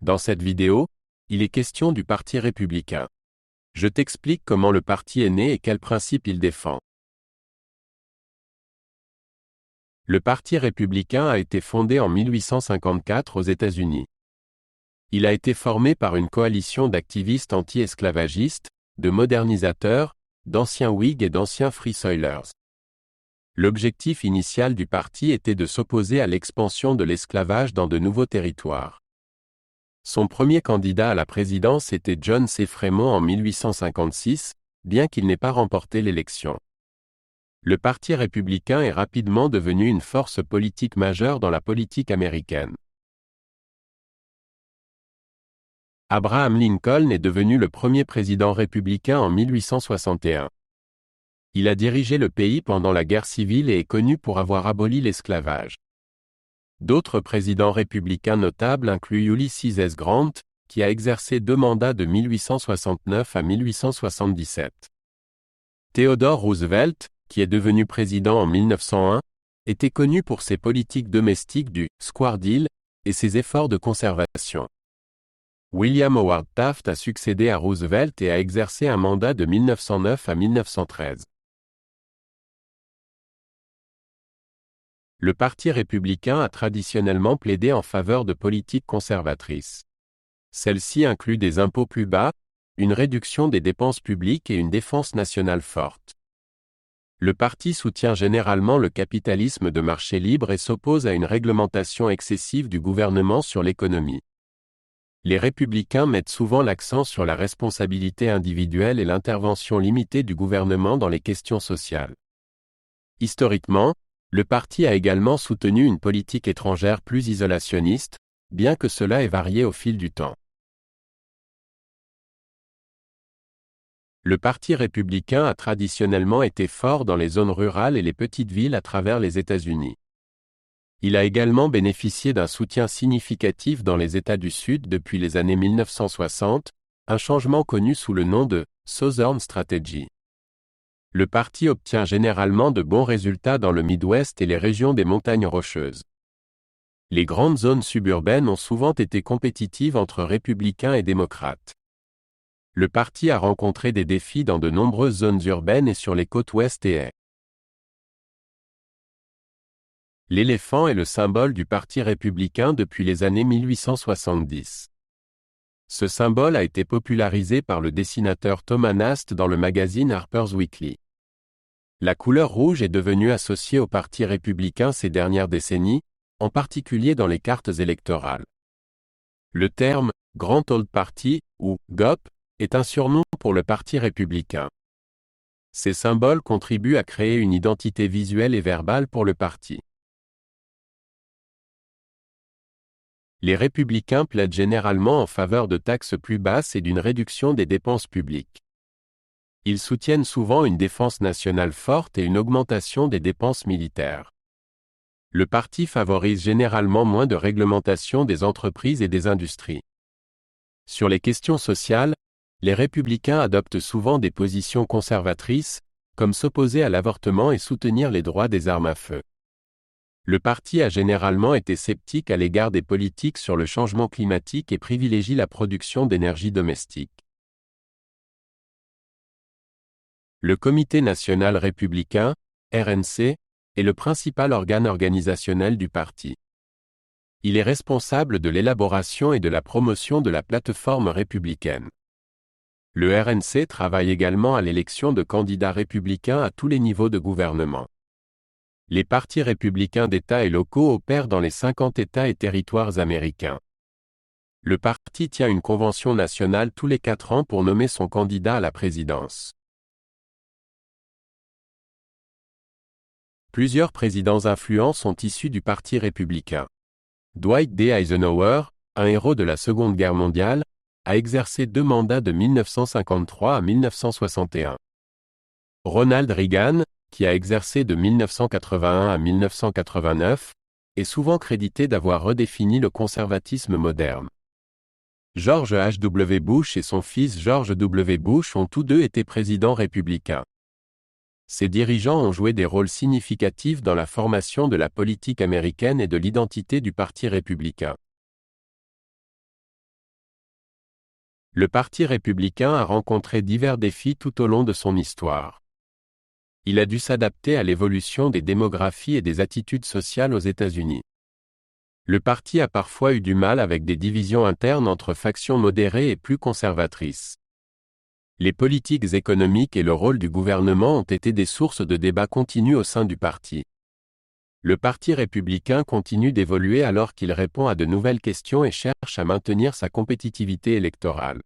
Dans cette vidéo, il est question du Parti républicain. Je t'explique comment le parti est né et quels principes il défend. Le Parti républicain a été fondé en 1854 aux États-Unis. Il a été formé par une coalition d'activistes anti-esclavagistes, de modernisateurs, d'anciens Whigs et d'anciens Free Soilers. L'objectif initial du parti était de s'opposer à l'expansion de l'esclavage dans de nouveaux territoires. Son premier candidat à la présidence était John C. Fremont en 1856, bien qu'il n'ait pas remporté l'élection. Le Parti républicain est rapidement devenu une force politique majeure dans la politique américaine. Abraham Lincoln est devenu le premier président républicain en 1861. Il a dirigé le pays pendant la guerre civile et est connu pour avoir aboli l'esclavage. D'autres présidents républicains notables incluent Ulysses S. Grant, qui a exercé 2 mandats de 1869 à 1877. Theodore Roosevelt, qui est devenu président en 1901, était connu pour ses politiques domestiques du « Square Deal » et ses efforts de conservation. William Howard Taft a succédé à Roosevelt et a exercé un mandat de 1909 à 1913. Le Parti républicain a traditionnellement plaidé en faveur de politiques conservatrices. Celles-ci incluent des impôts plus bas, une réduction des dépenses publiques et une défense nationale forte. Le parti soutient généralement le capitalisme de marché libre et s'oppose à une réglementation excessive du gouvernement sur l'économie. Les républicains mettent souvent l'accent sur la responsabilité individuelle et l'intervention limitée du gouvernement dans les questions sociales. Historiquement, le parti a également soutenu une politique étrangère plus isolationniste, bien que cela ait varié au fil du temps. Le Parti républicain a traditionnellement été fort dans les zones rurales et les petites villes à travers les États-Unis. Il a également bénéficié d'un soutien significatif dans les États du Sud depuis les années 1960, un changement connu sous le nom de « Southern Strategy ». Le parti obtient généralement de bons résultats dans le Midwest et les régions des montagnes rocheuses. Les grandes zones suburbaines ont souvent été compétitives entre républicains et démocrates. Le parti a rencontré des défis dans de nombreuses zones urbaines et sur les côtes ouest et est. L'éléphant est le symbole du Parti républicain depuis les années 1870. Ce symbole a été popularisé par le dessinateur Thomas Nast dans le magazine Harper's Weekly. La couleur rouge est devenue associée au Parti républicain ces dernières décennies, en particulier dans les cartes électorales. Le terme « Grand Old Party » ou « GOP » est un surnom pour le Parti républicain. Ces symboles contribuent à créer une identité visuelle et verbale pour le parti. Les républicains plaident généralement en faveur de taxes plus basses et d'une réduction des dépenses publiques. Ils soutiennent souvent une défense nationale forte et une augmentation des dépenses militaires. Le parti favorise généralement moins de réglementation des entreprises et des industries. Sur les questions sociales, les républicains adoptent souvent des positions conservatrices, comme s'opposer à l'avortement et soutenir les droits des armes à feu. Le parti a généralement été sceptique à l'égard des politiques sur le changement climatique et privilégie la production d'énergie domestique. Le Comité national républicain, RNC, est le principal organe organisationnel du parti. Il est responsable de l'élaboration et de la promotion de la plateforme républicaine. Le RNC travaille également à l'élection de candidats républicains à tous les niveaux de gouvernement. Les partis républicains d'États et locaux opèrent dans les 50 États et territoires américains. Le parti tient une convention nationale tous les 4 ans pour nommer son candidat à la présidence. Plusieurs présidents influents sont issus du Parti républicain. Dwight D. Eisenhower, un héros de la Seconde Guerre mondiale, a exercé 2 mandats de 1953 à 1961. Ronald Reagan, qui a exercé de 1981 à 1989, est souvent crédité d'avoir redéfini le conservatisme moderne. George H. W. Bush et son fils George W. Bush ont tous deux été présidents républicains. Ces dirigeants ont joué des rôles significatifs dans la formation de la politique américaine et de l'identité du Parti républicain. Le Parti républicain a rencontré divers défis tout au long de son histoire. Il a dû s'adapter à l'évolution des démographies et des attitudes sociales aux États-Unis. Le parti a parfois eu du mal avec des divisions internes entre factions modérées et plus conservatrices. Les politiques économiques et le rôle du gouvernement ont été des sources de débats continus au sein du parti. Le Parti républicain continue d'évoluer alors qu'il répond à de nouvelles questions et cherche à maintenir sa compétitivité électorale.